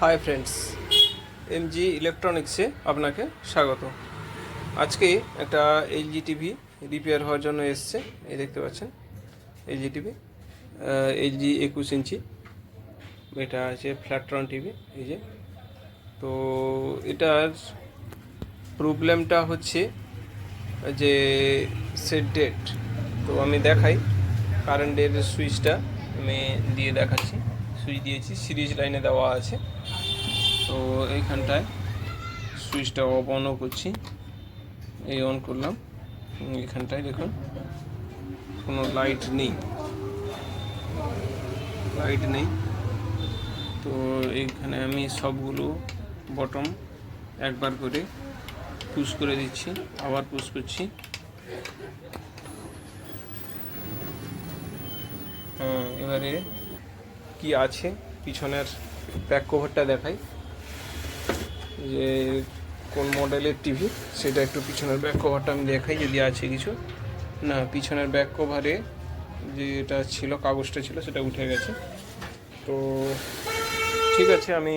Hi friends, MG ইলেকট্রনিক্সে আপনাকে স্বাগত। আজকে একটা এলজি টিভি রিপেয়ার হওয়ার জন্য এসছে। এই দেখতে পাচ্ছেন এলজি টিভি, এলজি 21 ইঞ্চি। এটা আছে ফ্ল্যাটট্রন টিভি। এই যে, তো এটার প্রবলেমটা হচ্ছে যে সেট ডেট। তো আমি দেখাই, কারেন্টের সুইচটা আমি দিয়ে দেখাচ্ছি। সুইচ দিয়েছি, সিরিজ লাইনে দেওয়া আছে। তো এইখানটায় সুইচটা অফ অনও করছি, এই অন করলাম। এখানটায় দেখুন কোনো লাইট নেই, তো এইখানে আমি সবগুলো বটম একবার করে পুশ করে দিচ্ছি, আবার পুশ করছি। এবারে কি আছে পিছনের ব্যাক কভারটা দেখাই, যে কোন মডেলের টিভি সেটা একটু পিছনের ব্যাক কভারটা আমি দেখাই যদি আছে কিছু। না, পিছনের ব্যাক কভারে যেটা ছিল, কাগজটা ছিল, সেটা উঠে গেছে। তো ঠিক আছে, আমি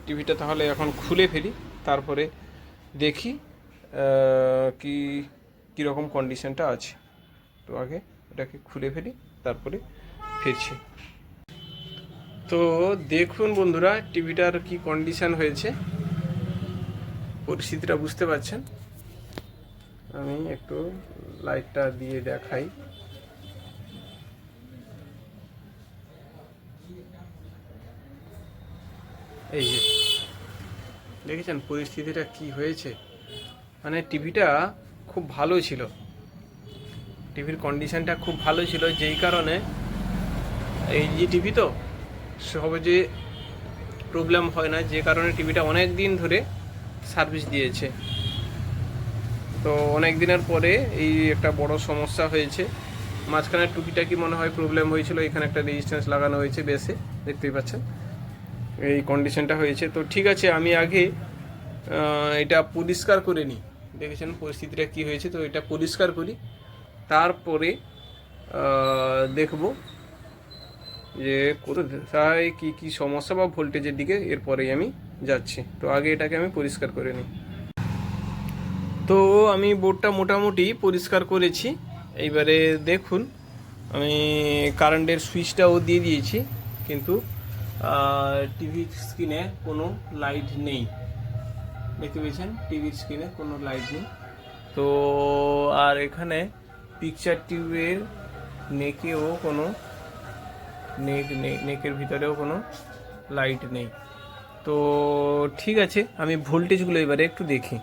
টিভিটা তাহলে এখন খুলে ফেলি, তারপরে দেখি কীরকম কন্ডিশনটা আছে। তো আগে এটাকে খুলে ফেলি, তারপরে ফিরছি। তো দেখুন বন্ধুরা, টিভিটার কি কন্ডিশন হয়েছে, পরিস্থিতিটা বুঝতে পারছেন। আমি একটু লাইটটা দিয়ে দেখাই। এই যে দেখেছেন পরিস্থিতিটা কি হয়েছে। মানে টিভিটা খুব ভালো ছিল, টিভির কন্ডিশনটা খুব ভালো ছিল, যেই কারণে এই যে টিভি তো সহজে প্রবলেম হয় না, যে কারণে টিভিটা অনেক দিন ধরে সার্ভিস দিয়েছে। তো অনেক দিনের পরে এই একটা বড় সমস্যা হয়েছে। মাঝখানে টুকিটাকি মনে হয় প্রবলেম হয়েছিল, এখানে একটা রেজিস্ট্যান্স লাগানো হয়েছে বেসে, দেখতেই পাচ্ছেন এই কন্ডিশনটা হয়েছে। তো ঠিক আছে, আমি আগে এটা পরিষ্কার করে নিই। দেখেছেন পরিস্থিতিটা কি হয়েছে, তো এটা পরিষ্কার করি, তারপরে দেখব যে কোথায় কী সমস্যা বা ভোল্টেজের দিকে এরপরেই আমি যাচ্ছি। তো আগে এটাকে আমি পরিষ্কার করে নিই। তো আমি বোর্ডটা মোটামুটি পরিষ্কার করেছি। এইবারে দেখুন, আমি কারেন্টের সুইচটাও দিয়ে দিয়েছি, কিন্তু টিভির স্ক্রিনে কোনো লাইট নেই। দেখতে পেয়েছেন টিভির স্ক্রিনে কোনো লাইট নেই। তো আর এখানে পিকচার টিউবের নেকেও কোনো নেকের ভিতরেও কোনো লাইট নেই। তো ঠিক আছে, আমি ভোল্টেজগুলো এবারে একটু দেখি।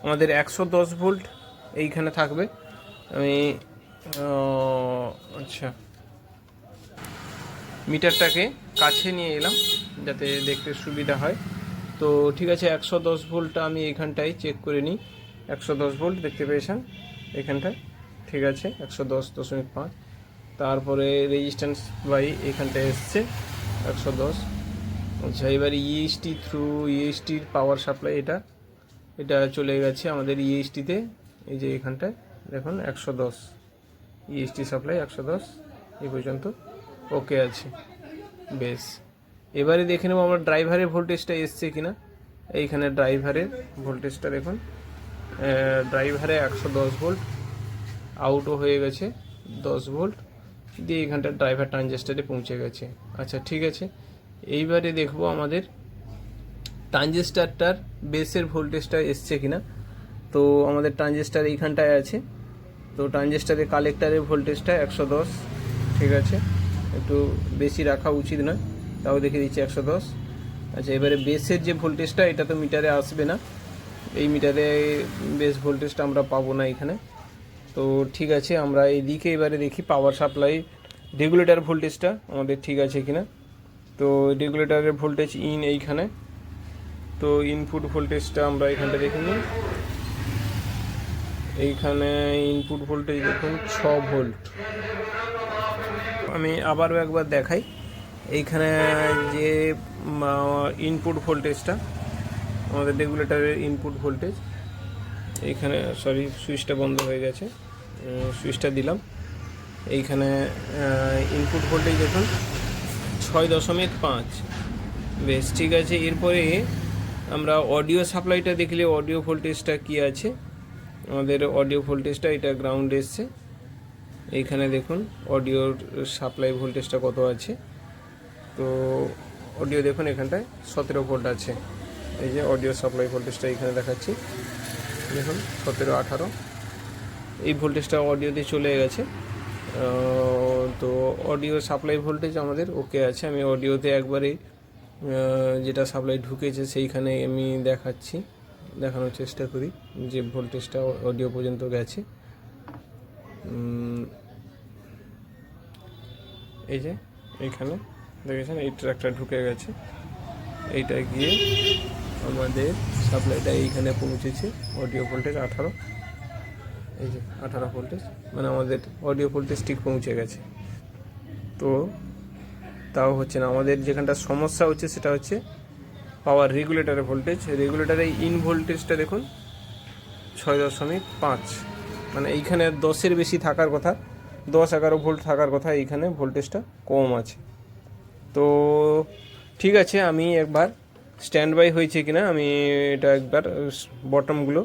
আমাদের 110 ভোল্ট এইখানে থাকবে। আমি আচ্ছা, মিটারটাকে কাছে নিয়ে এলাম যাতে দেখতে সুবিধা হয়। তো ঠিক আছে, 110 ভোল্টটা আমি এইখানটায় চেক করে নিই। 110 ভোল্ট দেখতে পেয়েছেন এখানটায়, ঠিক আছে 110.5। তারপরে রেজিস্ট্যান্স বাই এখানটায় এসছে 110। আচ্ছা, এবার ইএসটি থ্রু ইএসটির পাওয়ার সাপ্লাই এটা চলে গেছে আমাদের ইএসটিতে। এই যে এখানটায় দেখুন 110 ইএসটি সাপ্লাই 110 এই পর্যন্ত ওকে আছে, বেশ। এবারে দেখে নেব আমরা ড্রাইভারের ভোল্টেজটা এসছে কিনা। এইখানে ড্রাইভারের ভোল্টেজটা দেখুন, ড্রাইভারে 110 ভোল্ট, আউটও হয়ে গেছে 10 ভোল্ট দিয়ে এখানটা ড্রাইভার ট্রানজিস্টারে পৌঁছে গেছে। আচ্ছা ঠিক আছে, এইবারে দেখব আমাদের ট্রানজিস্টারটার বেসের ভোল্টেজটা এসছে কিনা। তো আমাদের ট্রানজিস্টার এইখানটায় আছে, তো ট্রানজিস্টারের কালেক্টারের ভোল্টেজটা 110, ঠিক আছে, একটু বেশি রাখা উচিত নয়, তাও দেখে দিচ্ছি 110। আচ্ছা, এবারে বেসের যে ভোল্টেজটা, এটা তো মিটারে আসবে না, এই মিটারে বেস ভোল্টেজটা আমরা পাবো না এখানে। তো ঠিক আছে, আমরা এইদিকে এবারে দেখি পাওয়ার সাপ্লাই রেগুলেটর ভোল্টেজটা আমাদের ঠিক আছে কিনা। তো রেগুলেটরের ভোল্টেজ এইখানে, তো ইনপুট ভোল্টেজটা আমরা এখানটা দেখে নিই। এইখানে ইনপুট ভোল্টেজ দেখুন 6 ভোল্ট। আমি আবারও একবার দেখাই, এইখানে যে ইনপুট ভোল্টেজটা আমাদের রেগুলেটরের ইনপুট ভোল্টেজ, এইখানে সরি সুইচটা বন্ধ হয়ে গেছে, সুইচটা দিলাম। এইখানে ইনপুট ভোল্টেজ দেখুন 6.5, বেশ, ঠিক আছে। এরপরে আমরা অডিও সাপ্লাইটা দেখলে অডিও ভোল্টেজটা কি আছে। আমাদের অডিও ভোল্টেজটা এটা গ্রাউন্ড এসছে, এইখানে দেখুন অডিওর সাপ্লাই ভোল্টেজটা কত আছে। তো অডিও দেখুন এখানটায় 17 ভোল্ট আছে। এই যে অডিও সাপ্লাই ভোল্টেজটা এখানে দেখাচ্ছি, দেখুন 17, 18 এই ভোল্টেজটা অডিওতে চলে গেছে। তো অডিও সাপ্লাই ভোল্টেজ আমাদের ওকে আছে। আমি অডিওতে একবারে যেটা সাপ্লাই ঢুকেছে সেইখানে আমি দেখানোর চেষ্টা করি যে ভোল্টেজটা অডিও পর্যন্ত গেছে। এই যে এইখানে দেখেছেন এই ট্র্যাকটা ঢুকে গেছে, এইটা গিয়ে আমাদের সাপ্লাইটা এইখানে পৌঁছেছে। অডিও ভোল্টেজ 18, এই যে 18 ভোল্টেজ, মানে আমাদের অডিও ভোল্টেজ ঠিক পৌঁছে গেছে। তো তাও হচ্ছে না, আমাদের যেখানটা সমস্যা হচ্ছে সেটা হচ্ছে পাওয়ার রেগুলেটরের ভোল্টেজ। রেগুলেটরের ইন ভোল্টেজটা দেখুন 6.5, মানে এইখানে 10-এর বেশি থাকার কথা, 10-11 ভোল্ট থাকার কথা, এইখানে ভোল্টেজটা কম আছে। তো ঠিক আছে, আমি একবার স্ট্যান্ড বাই হয়েছে কিনা আমি এটা একবার বটমগুলো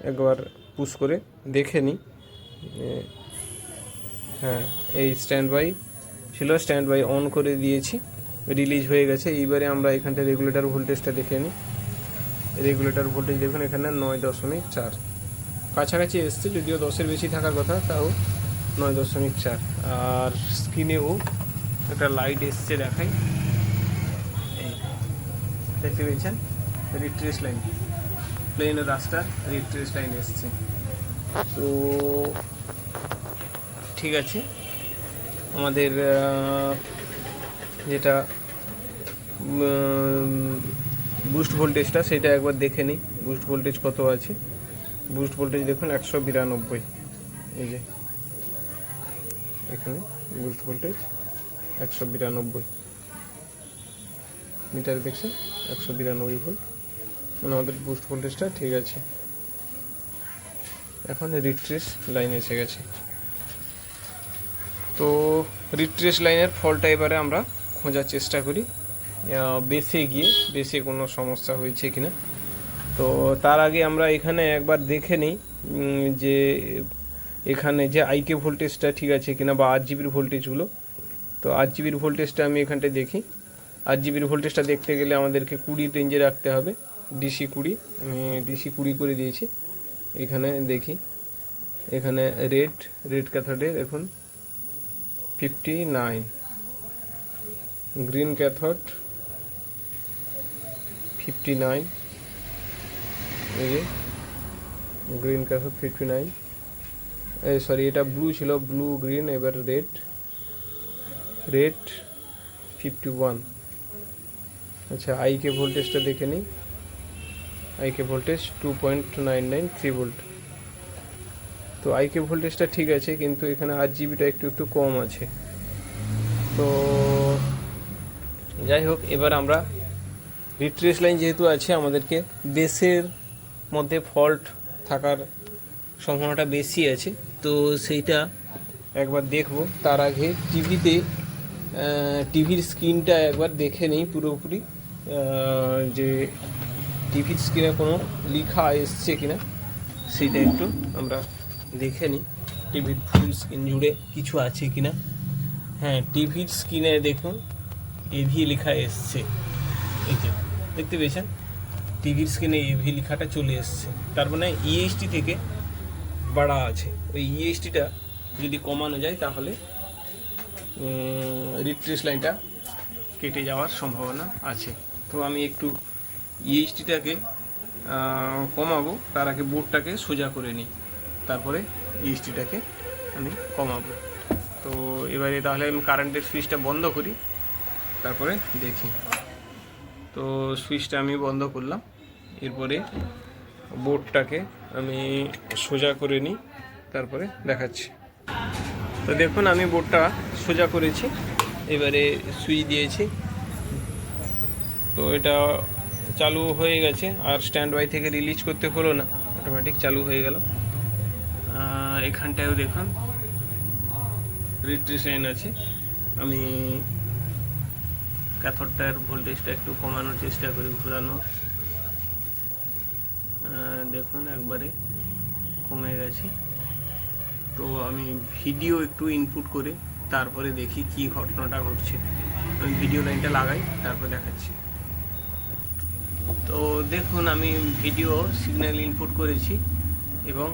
একবার পুশ করে দেখে নিই। হ্যাঁ, এই স্ট্যান্ড বাই ছিল, স্ট্যান্ড বাই অন করে দিয়েছি, রিলিজ হয়ে গেছে। এইবারে আমরা এখানটা রেগুলেটর ভোল্টেজটা দেখে নিই। রেগুলেটর ভোল্টেজ দেখুন এখানে 9.4 কাছাকাছি এসছে, যদিও 10-এর বেশি থাকার কথা, তাও 9.4। আর স্ক্রিনেও একটা লাইট এসছে, দেখাই, এই দেখতে পেয়েছেন রিট্রেস লাইন, প্লেন রাস্তার রিট্রেস লাইন এসছে। তো ঠিক আছে, আমাদের যেটা বুস্ট ভোল্টেজটা সেটা একবার দেখে নিই, বুস্ট ভোল্টেজ কত আছে। বুস্ট ভোল্টেজ দেখুন 192, এই যে এখানে বুস্ট ভোল্টেজ 192 মিটার দেখছেন, 192 ভোল্ট, মানে আমাদের বুস্ট ভোল্টেজটা ঠিক আছে। এখন রিট্রেস লাইন এসে গেছে। তো রিট্রেস লাইনের ফলটা এবারে আমরা খোঁজার চেষ্টা করি, বেসে কোনো সমস্যা হয়েছে কিনা। তো তার আগে আমরা এখানে একবার দেখে নিই যে এখানে যে আইকে ভোল্টেজটা ঠিক আছে কিনা, বা 8 জিবির ভোল্টেজগুলো। তো 8 জিবির ভোল্টেজটা আমি এখানটায় দেখি। 8 জিবির ভোল্টেজটা দেখতে গেলে আমাদেরকে 20 রেঞ্জে রাখতে হবে, DC 20। আমি DC 20 করে দিয়েছি। এখানে দেখি, এখানে রেড ক্যাথোডে দেখুন 59, গ্রিন ক্যাথোড 59, এই যে গ্রিন ক্যাথোড 59, সরি এটা ব্লু ছিল, ব্লু গ্রিন, এবার রেড 51। আচ্ছা, আইকে ভোল্টেজটা দেখে নিই। আইকে ভোল্টেজ 2.993 ভোল্ট। তো আইকে ভোল্টেজটা ঠিক আছে, কিন্তু এখানে 8 জিবিটা একটু কম আছে। তো যাই হোক, এবার আমরা রিট্রেস লাইন যেহেতু আছে, আমাদেরকে বেসের মধ্যে ফল্ট থাকার সম্ভাবনাটা বেশি আছে, তো সেইটা একবার দেখব। তার আগে টিভির স্ক্রিনটা একবার দেখে নিই পুরোপুরি, যে টিভির স্ক্রিনে কোনো লেখা এসছে কিনা সেটা একটু আমরা দেখে নিই। টিভির ফুল স্ক্রিন জুড়ে কিছু আছে কিনা। হ্যাঁ, টিভির স্ক্রিনে দেখুন এভি লেখা এসছে, এই যে দেখতে পেয়েছেন টিভির স্ক্রিনে এভি লেখাটা চলে এসছে, তার মানে ইএসটি থেকে বাড়া আছে। ওই ইএসটিটা যদি কমানো যায় তাহলে রিট্রেস লাইনটা কেটে যাওয়ার সম্ভাবনা আছে। তো আমি একটু ইএসটিটাকে কমাবো, তার আগে বোর্ডটাকে সোজা করে নিই, তারপরে ইএসটিটাকে আমি কমাবো। তো এবারে তাহলে আমি কারেন্টের সুইচটা বন্ধ করি, তারপরে দেখি। তো সুইচটা আমি বন্ধ করলাম, এরপরে বোর্ডটাকে আমি সোজা করে নিই, তারপরে দেখাচ্ছি। তো দেখুন আমি বোর্ডটা সোজা করেছি, এবারে সুইচ দিয়েছি। তো এটা চালু হয়ে গেছে, আর স্ট্যান্ড বাই থেকে রিলিজ করতে হলো না, অটোমেটিক চালু হয়ে গেল। এখানটায়ও দেখুন রিট্রেস লাইন আছে। আমি ক্যাথোডটার ভোল্টেজটা একটু কমানোর চেষ্টা করি, ঘোরানো। দেখুন একবারে কমে গেছে। তো আমি ভিডিও একটু ইনপুট করে তারপরে দেখি কি ঘটনাটা ঘটছে। আমি ভিডিও লাইনটা লাগাই, তারপর দেখাচ্ছি। তো দেখুন আমি ভিডিও সিগন্যাল ইনপুট করেছি এবং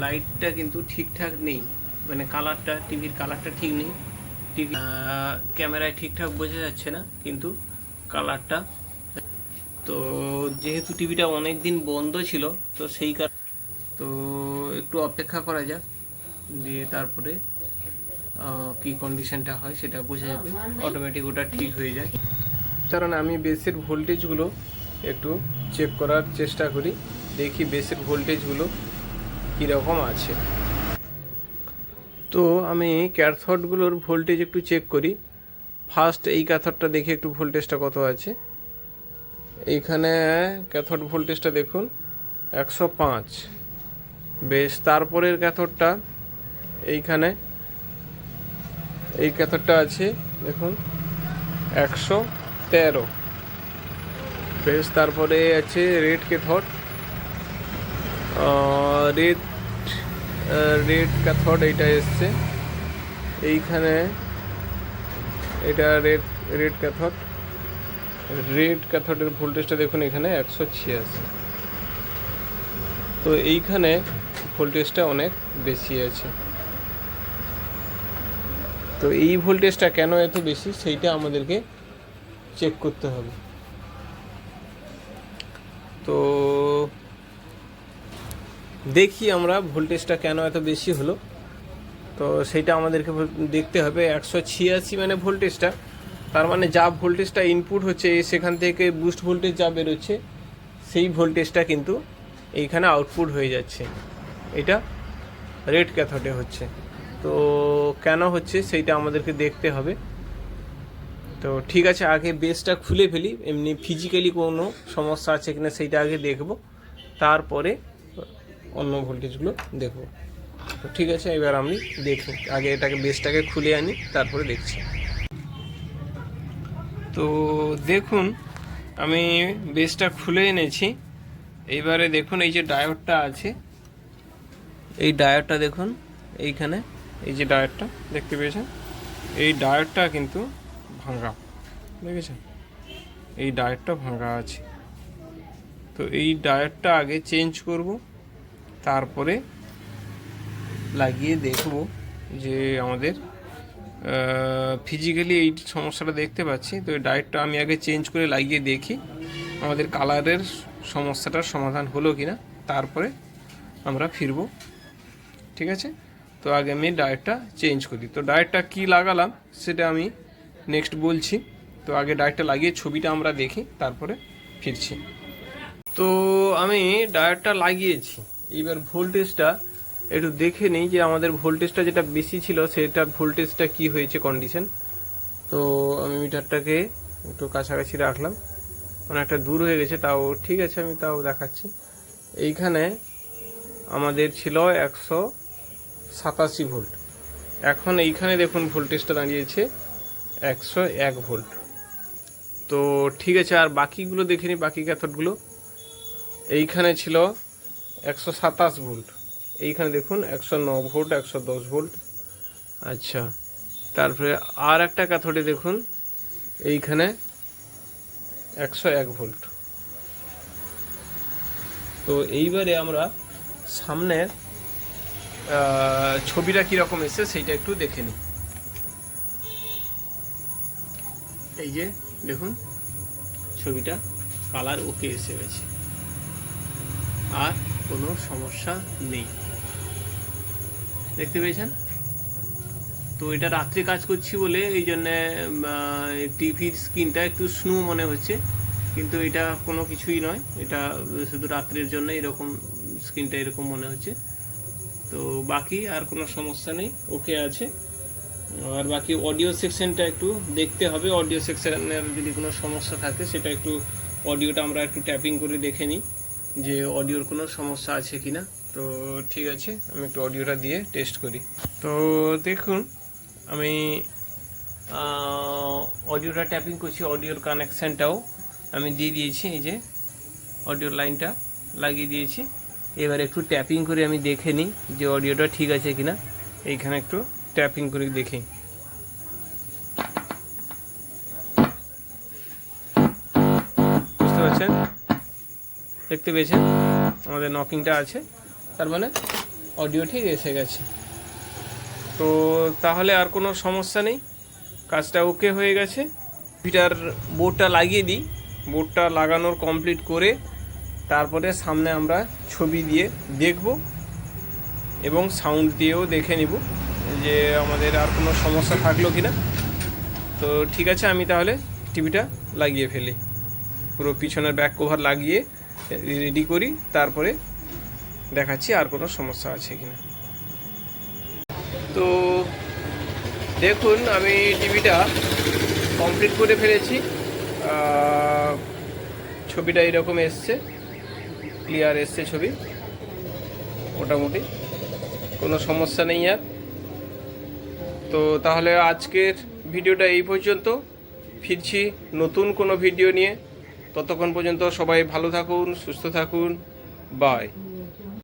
লাইটটা কিন্তু ঠিকঠাক নেই, মানে কালারটা, টিভির কালারটা ঠিক নেই। টিভি ক্যামেরায় ঠিকঠাক বোঝা যাচ্ছে না, কিন্তু কালারটা। তো যেহেতু টিভিটা অনেক দিন বন্ধ ছিল, তো সেই কারণে তো একটু অপেক্ষা করা যাক, দিয়ে তারপরে কি কন্ডিশনটা হয় সেটা বোঝা যাবে, অটোমেটিক ওটা ঠিক হয়ে যায়। কারণ আমি বেসের ভোল্টেজগুলো একটু চেক করার চেষ্টা করি, দেখি বেসের ভোল্টেজগুলো কীরকম আছে। তো আমি ক্যাথোডগুলোর ভোল্টেজ একটু চেক করি। ফার্স্ট এই ক্যাথোডটা দেখি একটু ভোল্টেজটা কত আছে। এইখানে ক্যাথোড ভোল্টেজটা দেখুন 105। বেশ, তারপরের ক্যাথোডটা এইখানে, এই ক্যাথোডটা আছে দেখুন 113। বেশ, তারপরে আছে রেড ক্যাথোড, রেড ক্যাথোড এইটা এসছে এইখানে, এটা রেড ক্যাথোডের ভোল্টেজটা দেখুন এখানে 186। তো এইখানে ভোল্টেজটা অনেক বেশি আছে। তো এই ভোল্টেজটা কেন এত বেশি সেইটা আমাদেরকে চেক করতে হবে। তো দেখি আমরা ভোল্টেজটা কেন এত বেশি হলো, তো সেইটা আমাদেরকে দেখতে হবে। 186 মানে ভোল্টেজটা, তার মানে যা ভোল্টেজটা ইনপুট হচ্ছে সেখান থেকে বুস্ট ভোল্টেজ যা বেরোচ্ছে সেই ভোল্টেজটা কিন্তু এইখানে আউটপুট হয়ে যাচ্ছে। এটা রেড ক্যাথোডে হচ্ছে। তো কেন হচ্ছে সেইটা আমাদেরকে দেখতে হবে। তো ঠিক আছে, আগে বেসটা খুলে ফেলি, এমনি ফিজিক্যালি কোনো সমস্যা আছে কিনা সেইটা আগে দেখব, তারপরে অন্য ভোল্টেজগুলো দেখব। তো ঠিক আছে, এবার আমি দেখি, আগে এটাকে বেসটাকে খুলে আনি, তারপরে দেখছি। তো দেখুন আমি বেসটা খুলে এনেছি। এইবারে দেখুন এই যে ডায়োডটা আছে, এই ডায়োডটা দেখুন এইখানে, এই যে ডায়োডটা দেখতে পেয়েছেন, এই ডায়োডটা কিন্তু ভাঙা, দেখেছেন এই ডায়োডটা ভাঙা আছে। তো এই ডায়োডটা আগে চেঞ্জ করব, তারপরে লাগিয়ে দেখব যে আমাদের ফিজিক্যালি এই সমস্যাটা দেখতে পাচ্ছি। তো এই ডায়োডটা আমি আগে চেঞ্জ করে লাগিয়ে দেখি আমাদের কালারের সমস্যাটার সমাধান হলো কিনা, তারপরে আমরা ফিরব। ঠিক আছে, তো আগে আমি ডায়োডটা চেঞ্জ করি। তো ডায়োডটা কি লাগালাম সেটা আমি নেক্সট বলছি। তো আগে ডায়োডটা লাগিয়ে ছবিটা আমরা দেখি, তারপরে ফিরছি। তো আমি ডায়োডটা লাগিয়েছি, এবার ভোল্টেজটা একটু দেখে নিই যে আমাদের ভোল্টেজটা যেটা বেশি ছিল সেটার ভোল্টেজটা কি হয়েছে কন্ডিশন। তো আমি মিটারটাকে একটু কাছাকাছি রাখলাম, অনেকটা দূর হয়ে গেছে, তাও ঠিক আছে আমি তাও দেখাচ্ছি। এইখানে আমাদের ছিল 187 ভোল্ট, এখন এইখানে দেখুন ভোল্টেজটা দাঁড়িয়েছে 101 ভোল্ট। তো ঠিক আছে, আর বাকিগুলো দেখে নিই, বাকি ক্যাথোডগুলো। এইখানে ছিল 127 ভোল্ট, এইখানে দেখুন 109 ভোল্ট, 110 ভোল্ট। আচ্ছা, তারপরে আর একটা ক্যাথোডে দেখুন এইখানে 101 ভোল্ট। তো এইবারে আমরা সামনের ছবিটা কীরকম এসছে সেইটা একটু দেখে নিই। এই যে দেখুন ছবিটা কালার ওকে এসে গেছে, আর কোনো সমস্যা নেই, দেখতে পেয়েছেন। তো এটা রাত্রে কাজ করছি বলে এই জন্যে টিভির স্ক্রিনটা একটু স্নো মনে হচ্ছে, কিন্তু এটা কোনো কিছুই নয়, এটা শুধু রাত্রের জন্য এরকম স্ক্রিনটা এরকম মনে হচ্ছে। তো বাকি আর কোনো সমস্যা নেই, ওকে আছে। আর বাকি অডিও সেকশনটা একটু দেখতে হবে, অডিও সেকশনের যদি কোনো সমস্যা থাকে সেটা একটু অডিওটা আমরা একটু ট্যাপিং করে দেখে নিই যে অডিওর কোনো সমস্যা আছে কি না। তো ঠিক আছে, আমি একটু অডিওটা দিয়ে টেস্ট করি। তো দেখুন আমি অডিওটা ট্যাপিং করছি, অডিওর কানেকশানটাও আমি দিয়ে দিয়েছি, এই যে অডিওর লাইনটা লাগিয়ে দিয়েছি। এবার একটু ট্যাপিং করে আমি দেখে নিই যে অডিওটা ঠিক আছে কিনা। এইখানে একটু ট্যাপিং করে দেখি। বুঝতে পারছেন, দেখতে পেয়েছেন আমাদের নকিংটা আছে, তার মানে অডিও ঠিক এসে গেছে। তো তাহলে আর কোনো সমস্যা নেই, কাজটা ওকে হয়ে গেছে। টিভিটার বোর্ডটা লাগিয়ে দিই, বোর্ডটা লাগানোর কমপ্লিট করে তারপরে সামনে আমরা ছবি দিয়ে দেখব এবং সাউন্ড দিয়েও দেখে নিব যে আমাদের আর কোনো সমস্যা থাকলো কি না। তো ঠিক আছে, আমি তাহলে টিভিটা লাগিয়ে ফেলি, পুরো পিছনের ব্যাক কভার লাগিয়ে রেডি করি, তারপরে দেখাচ্ছি আর কোনো সমস্যা আছে কিনা। তো দেখুন আমি টিভিটা কমপ্লিট করে ফেলেছি, ছবিটা এরকম এসছে, ক্লিয়ার এসছে ছবি, মোটামুটি কোনো সমস্যা নেই আর। তো তাহলে আজকের ভিডিওটা এই পর্যন্ত, ফিরছি নতুন কোনো ভিডিও নিয়ে। ততক্ষণ পর্যন্ত সবাই ভালো থাকুন, সুস্থ থাকুন, বাই।